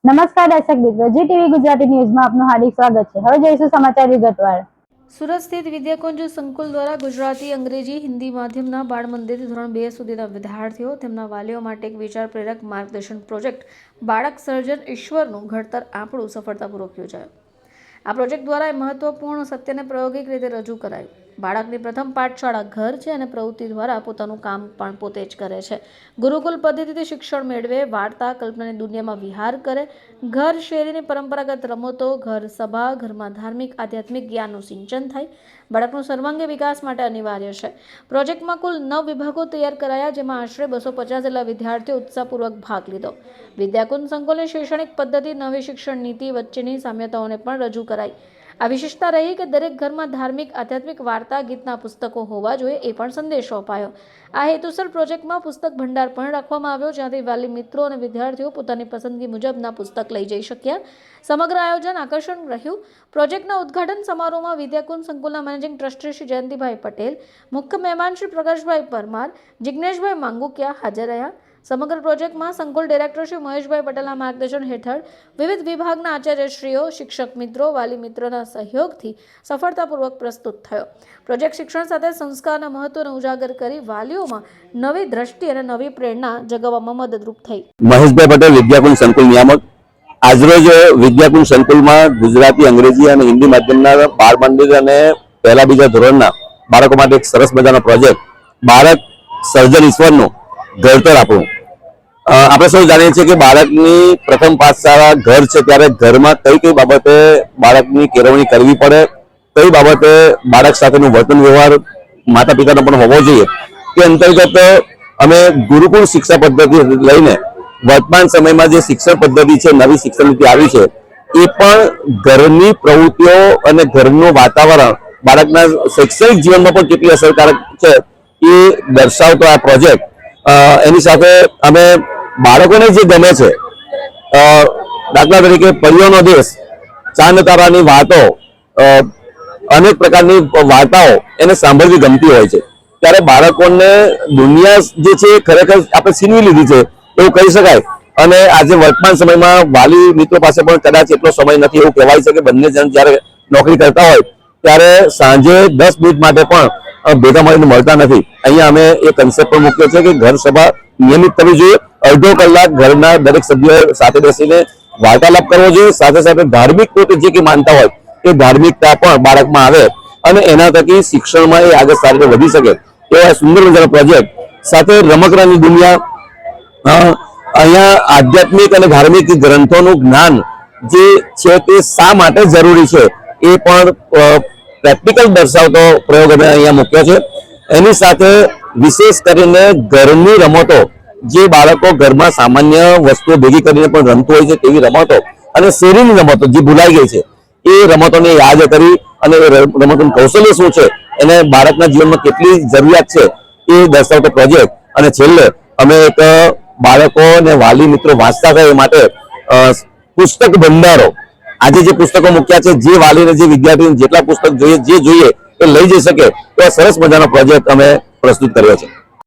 નમસ્કાર દર્શક મિત્રો, જી ટીવી ગુજરાતી ન્યૂઝમાં આપનું હાર્દિક સ્વાગત છે। હવે જોઈશું સમાચાર વિગતવાર। સુરત સ્થિત વિદ્યાકુંજ સંકુલ દ્વારા ગુજરાતી, અંગ્રેજી, હિન્દી માધ્યમના બાળ મંદિરથી ધોરણ 2 સુધીના વિદ્યાર્થીઓ તેમના વાલીઓ માટે એક વિચાર પ્રેરક માર્ગદર્શન પ્રોજેક્ટ બાળક સર્જન ઈશ્વરનું ઘડતર આપણું સફળતાપૂર્વક યોજાયો। આ પ્રોજેક્ટ દ્વારા મહત્વપૂર્ણ સત્યને પ્રાયોગિક રીતે રજૂ કરાયું। બાળકની પ્રથમ પાઠશાળા ઘર છે અને પ્રવૃત્તિ દ્વારા પોતાનું કામ પણ પોતે જ કરે છે। ગુરુકુલ પદ્ધતિથી શિક્ષણ મેળવે, વાર્તા કલ્પનાની દુનિયામાં વિહાર કરે। ઘર શેરીની પરંપરાગત રમતો, ઘર સભા, ઘરમાં ધાર્મિક આધ્યાત્મિક જ્ઞાનનું સિંચન થાય। બાળકનો સર્વાંગી વિકાસ માટે અનિવાર્ય છે। પ્રોજેક્ટમાં કુલ 9 વિભાગો તૈયાર કરાયા, જેમાં આશરે 250 જેટલા વિદ્યાર્થીઓ ઉત્સાહપૂર્વક ભાગ લીધો। વિદ્યાકુંજ સંકુલની શૈક્ષણિક પદ્ધતિ, નવી શિક્ષણ નીતિ વચ્ચેની સામ્યતાઓને પણ રજૂ કરાઈ। આ વિશેષતા રહી કે દરેક ઘરમાં ધાર્મિક, આધ્યાત્મિક, વાર્તા, ગીતના પુસ્તકો હોવા જોઈએ, એ પણ સંદેશો અપાયો। આ હેતુસર પ્રોજેક્ટમાં પુસ્તક ભંડાર પણ રાખવામાં આવ્યો, જ્યાંથી વાલી મિત્રો અને વિદ્યાર્થીઓ પોતાની પસંદગી મુજબના પુસ્તક લઈ જઈ શક્યા। સમગ્ર આયોજન આકર્ષણ રહ્યું। પ્રોજેક્ટના ઉદ્ઘાટન સમારોહમાં વિદ્યાકુંજ સંકુલના મેનેજિંગ ટ્રસ્ટી શ્રી જયંતિભાઈ પટેલ, મુખ્ય મહેમાન શ્રી પ્રકાશભાઈ પરમાર, જિગ્નેશભાઈ માંગુકિયા હાજર રહ્યા। સમગ્ર પ્રોજેક્ટમાં સંકુલ ડિરેક્ટર શ્રી મહેશભાઈ પટેલના માર્ગદર્શન હેઠળ વિવિધ વિભાગના આચાર્યશ્રીઓ, શિક્ષક મિત્રો, વાલી મિત્રોના સહયોગથી સફળતાપૂર્વક પ્રસ્તુત થયો। પ્રોજેક્ટ શિક્ષણ સાથે સંસ્કારના મહત્વને ઉજાગર કરી વાલીઓમાં નવી દ્રષ્ટિ અને નવી પ્રેરણા જગાવવામાં મદદરૂપ થઈ। મહેશભાઈ પટેલ, વિદ્યાકુંજ સંકુલ નિયામક। આજરોજ વિદ્યાકુંજ સંકુલમાં ગુજરાતી, અંગ્રેજી અને હિન્દી માધ્યમના બાળ મંદિર અને પહેલા બીજા ધોરણના બાળકો માટે એક સરસ મજાનો પ્રોજેક્ટ બાળક સર્જન ઈશ્વરનું ઘડતર આપણું। આપણે સૌ જાણીએ છીએ કે બાળકની પ્રથમ પાઠશાળા ઘર છે, ત્યારે ઘરમાં કઈ કઈ બાબતે બાળકની કેળવણી કરવી પડે, કઈ બાબતે બાળક સાથેનું વર્તન વ્યવહાર માતા પિતાનો પણ હોવો જોઈએ, તે અંતર્ગત અમે ગુરુકુળ શિક્ષા પદ્ધતિ લઈને વર્તમાન સમયમાં જે શિક્ષણ પદ્ધતિ છે, નવી શિક્ષણ નીતિ આવી છે, એ પણ ઘરની પ્રવૃત્તિઓ અને ઘરનું વાતાવરણ બાળકના શૈક્ષણિક જીવનમાં પણ કેટલી અસરકારક છે એ દર્શાવતો આ પ્રોજેક્ટ। એની સાથે અમે બાળકોને જે ગમે છે, દાખલા તરીકે પરીઓનો દેશ, ચાંદ તારાની વાતો, અનેક પ્રકારની વાર્તાઓ એને સાંભળવી ગમતી હોય છે, ત્યારે બાળકોને દુનિયા જે છે ખરેખર આપણે છીનવી લીધી છે એવું કહી શકાય। અને આજે વર્તમાન સમયમાં વાલી મિત્રો પાસે પણ કદાચ એટલો સમય નથી એવું કહેવાય છે કે બંને જણ જ્યારે નોકરી કરતા હોય ત્યારે સાંજે 10 મિનિટ માટે પણ ભેગા મળીને મળતા નથી। અહીંયા અમે એ કન્સેપ્ટ પણ મૂક્યો છે કે ઘર સભા નિયમિત કરવી જોઈએ। અડધો કલાક ઘરના દરેક સભ્યો સાથે બેસીને વાર્તાલાપ કરવો જોઈએ। સાથે સાથે ધાર્મિક પોતે જે કંઈ માનતા હોય એ ધાર્મિકતા પણ બાળકમાં આવે અને એના થકી શિક્ષણમાં એ આગળ સારી રીતે વધી શકે એવા સુંદર મજાનો પ્રોજેક્ટ સાથે રમકડાની દુનિયા। અહીંયા આધ્યાત્મિક અને ધાર્મિક ગ્રંથોનું જ્ઞાન જે છે તે શા માટે જરૂરી છે એ પણ પ્રેક્ટિકલ દર્શાવતો પ્રયોગ અમે અહીંયા મૂક્યો છે। એની સાથે વિશેષ કરીને ઘરની રમતો, જે બાળકો ઘરમાં સામાન્ય વસ્તુઓ ભેગી કરીને પણ રમતું હોય છે તેવી રમતો અને શેરીની રમતો જે ભૂલાઈ ગઈ છે એ રમતોને યાદ કરી અને એ રમતોનું કૌશલ્ય શું છે, એને બાળકના જીવનમાં કેટલી જરૂરિયાત છે એ દર્શાવતો પ્રોજેક્ટ। અને છેલ્લે અમે એક બાળકો અને વાલી મિત્રો વાંચતા થાય એ માટે પુસ્તક ભંડારો, આજે જે પુસ્તકો મૂક્યા છે, જે વાલીને જે વિદ્યાર્થીને જેટલા પુસ્તક જોઈએ, જે જોઈએ એ લઈ જઈ શકે તો સરસ મજાનો પ્રોજેક્ટ અમે પ્રસ્તુત કર્યો છે।